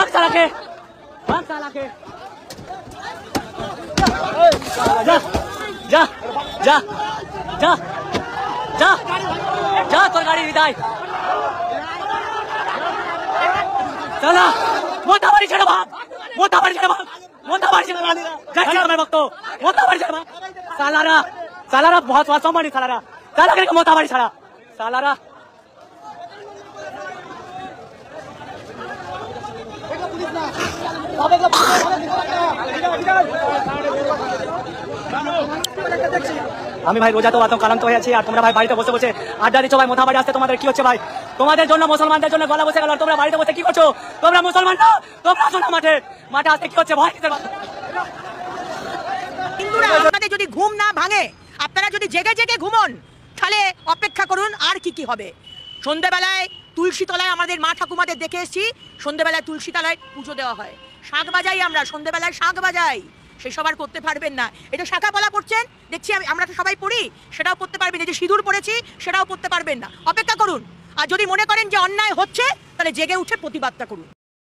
भाग साला के, भाग साला के। जा जा जा जा जा जा তোর গাড়ি বিদায় চলা মোটা বাড়ি ছেড়ে ভাগ মোটা বাড়ি ছেড়ে ভাগ মোটা বাড়ি ছেড়ে ভাগ যাচ্ছি আমার ভক্ত মোটা বাড়ি ছেড়ে ভাগ সালারা সালারা बहुत অসম্মানী সালারা সালা করে মোটা বাড়ি ছাড়া সালারা আমি ভাই রোজা তো এত ক্লান্ত হয়ে আছি আর তোমরা ভাই বাড়িতে বসে বসে আড্ডা দিচ্ছ ভাই মোথা বাড়ি আসতে তোমাদের কি হচ্ছে ভাই তোমাদের জন্য মুসলমানদের জন্য গলা বসে গেল আর তোমরা বাড়িতে বসে কি করছো তোমরা মুসলমান না তোমরা আসো না মাঠে মাঠে আসতে কি হচ্ছে ভয় হিন্দুরা আপনাদের যদি ঘুম না ভাঙে আপনারা যদি জেগে জেগে ঘুমন তাহলে অপেক্ষা করুন আর কি কি হবে সন্ধ্যাবেলায় তুলসী তলায় আমাদের মা ঠাকুমাদের দেখে এসেছি সন্ধ্যাবেলায় তুলসী তলায় পুজো দেওয়া হয় শাঁখ বাজাই আমরা সন্ধ্যাবেলায় শাঁখ বাজাই সেসব আর করতে পারবেন না এটা শাখা পলা পড়ছেন দেখছি আমরা তো সবাই পড়ি সেটাও পড়তে পারবেন এই যে সিঁদুর পড়েছি সেটাও পড়তে পারবেন না অপেক্ষা করুন আর যদি মনে করেন যে অন্যায় হচ্ছে তাহলে জেগে উঠে প্রতিবাদটা করুন।